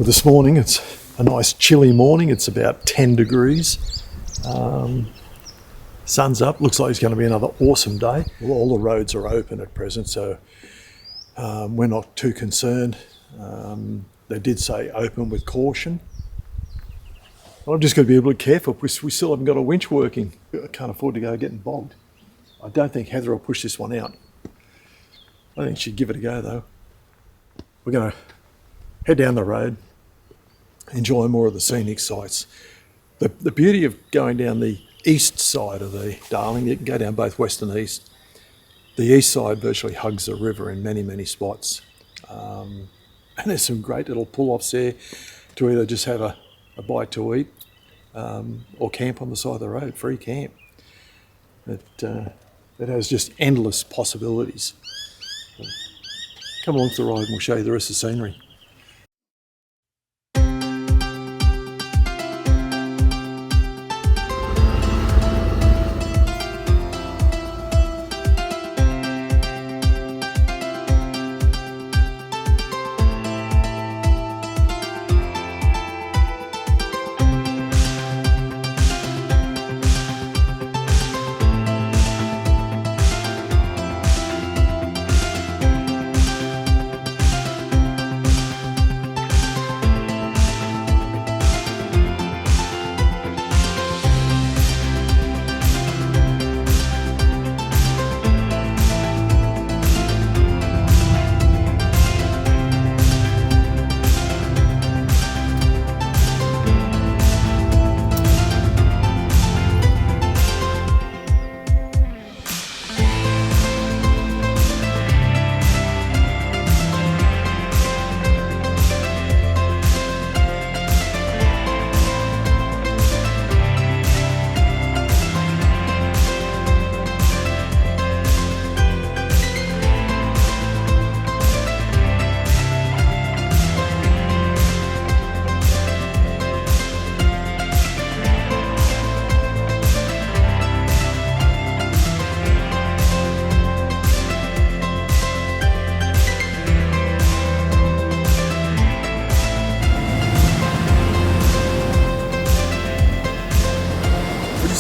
this morning. It's a nice chilly morning. It's about 10 degrees. Sun's up. Looks like it's going to be another awesome day. Well, all the roads are open at present, so we're not too concerned. They did say open with caution. I'm just going to be a little bit careful. We still haven't got a winch working. I can't afford to go getting bogged. I don't think Heather will push this one out. I think she'd give it a go though. We're going to head down the road, enjoy more of the scenic sights. The beauty of going down the east side of the Darling, you can go down both west and east. The east side virtually hugs the river in many, many spots. And there's some great little pull-offs there to either just have a bite to eat or camp on the side of the road, free camp. It has just endless possibilities. Come along for the ride and we'll show you the rest of the scenery.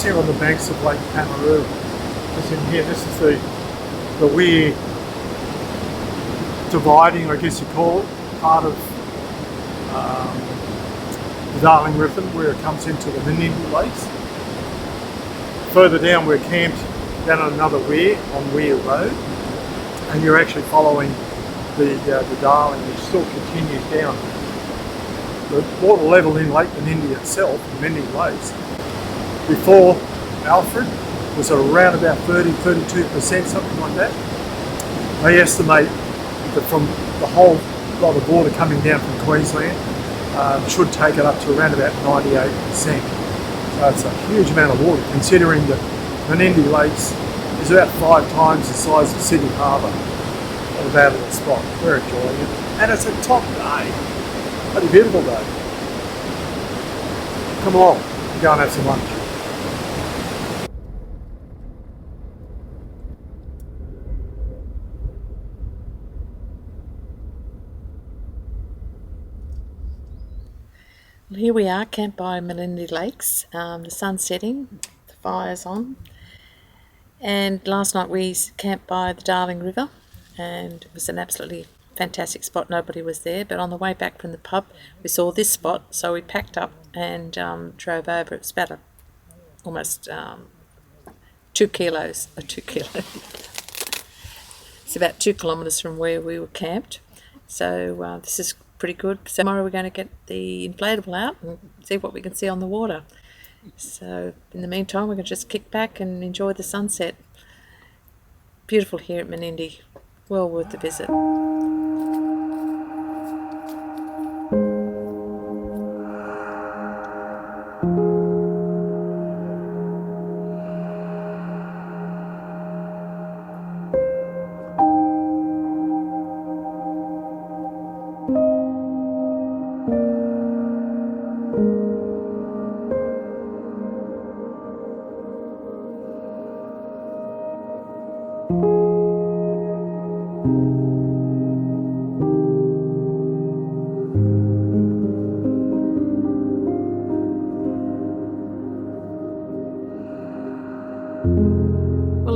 Here on the banks of Lake Pamaroo. As in here, this is the weir dividing, I guess you call it, part of the Darling River where it comes into the Menindee lakes. Further down we're camped down on another weir, on Weir Road, and you're actually following the Darling, which still continues down. The water level in Lake Menindee itself, the Menindee Lakes, before Alfred was around about 30-32%, something like that. They estimate that from the whole lot of water coming down from Queensland should take it up to around about 98%. So it's a huge amount of water, considering that Menindee Lakes is about 5 times the size of Sydney Harbour at that little spot. We're enjoying it, and it's a top day. Bloody beautiful day. Come along, go and have some lunch. Well, here we are, camped by Menindee Lakes. The sun's setting, the fire's on, and last night we camped by the Darling River, and it was an absolutely fantastic spot. Nobody was there, but on the way back from the pub we saw this spot, so we packed up and drove over. It was about almost 2 kilos. It's about 2 kilometres from where we were camped, so this is pretty good. So tomorrow we're going to get the inflatable out and see what we can see on the water. So in the meantime, we're going to just kick back and enjoy the sunset. Beautiful here at Menindee. Well worth the visit.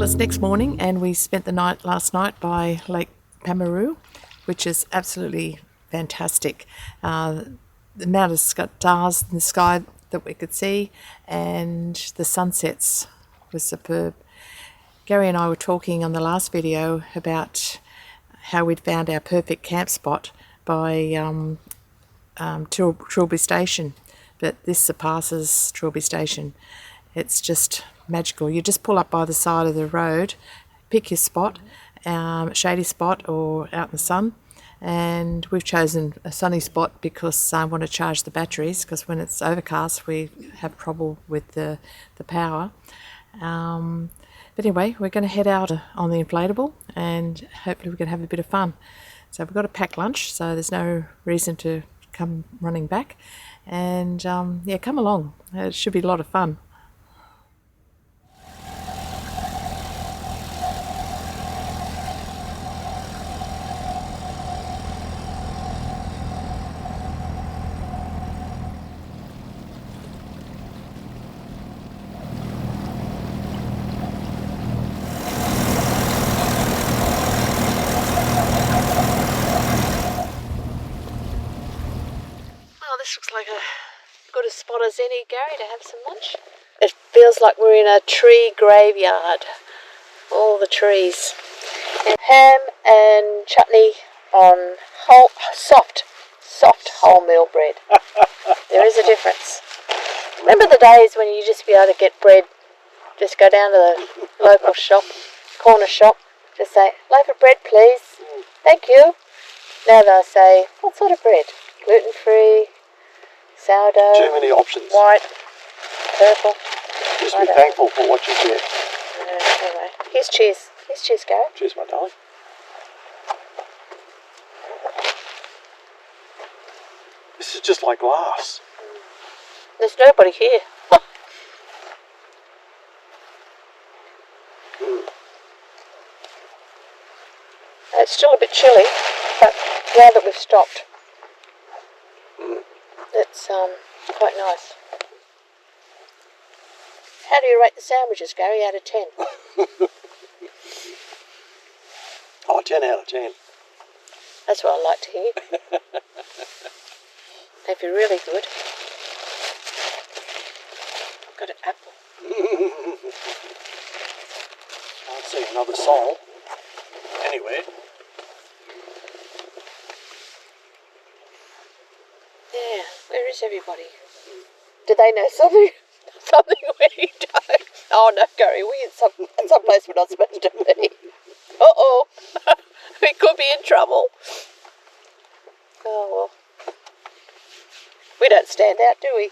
Well, it's next morning, and we spent the night last night by Lake Pamaroo, which is absolutely fantastic. The amount of stars in the sky that we could see, and the sunsets were superb. Gary and I were talking on the last video about how we'd found our perfect camp spot by Trilby Station, but this surpasses Trilby Station. It's just magical. You just pull up by the side of the road, pick your spot, shady spot or out in the sun, and we've chosen a sunny spot because I want to charge the batteries, because when it's overcast we have trouble with the power. But anyway, we're going to head out on the inflatable, and hopefully we can have a bit of fun. So we've got a packed lunch, so there's no reason to come running back. And yeah, come along. It should be a lot of fun. This looks like as good a spot as any, Gary, to have some lunch. It feels like we're in a tree graveyard. All the trees. And ham and chutney on soft wholemeal bread. There is a difference. Remember the days when you used to be able to get bread, just go down to the local shop, corner shop, just say, loaf of bread please, thank you. Now they'll say, what sort of bread? Gluten-free, sourdough, too many options. White, purple. Just be thankful for what you get. Anyway, here's cheese. Here's cheese, Gary. Cheers, my darling. This is just like glass. There's nobody here. It's still a bit chilly, but now that we've stopped, it's quite nice. How do you rate the sandwiches, Gary, out of 10? Oh, 10 out of 10. That's what I like to hear. They'd be really good. I've got an apple. Can't see another soul anywhere. Yeah, where is everybody? Do they know something we don't? Oh no, Gary, we're in some place we're not supposed to be. Uh-oh. We could be in trouble. Oh well. We don't stand out, do we?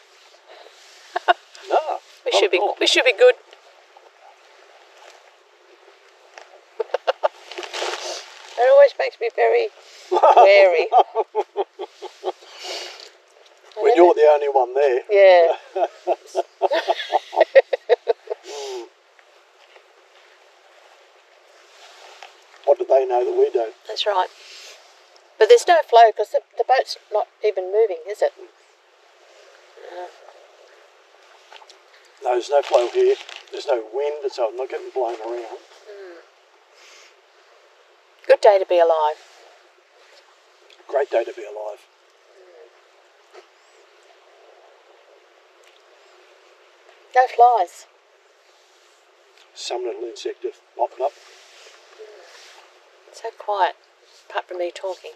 No. We should be good. It always makes me very wary. When you're the only one there. Yeah. What do they know that we don't? That's right. But there's no flow because the boat's not even moving, is it? No, there's no flow here. There's no wind, so I'm not getting blown around. Good day to be alive. Great day to be alive. No flies. Some little insect have popped up. So quiet, apart from me talking.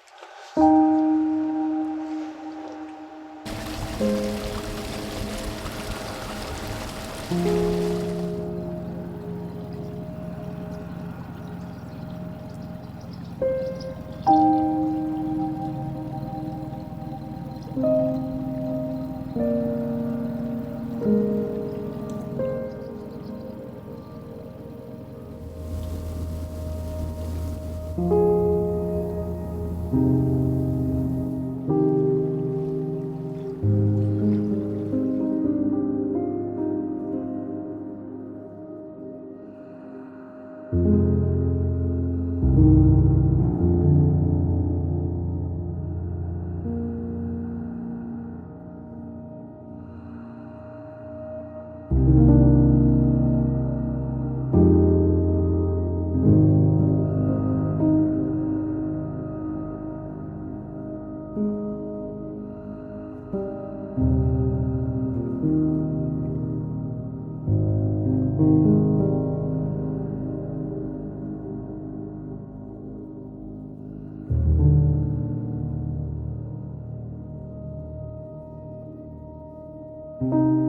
Bye.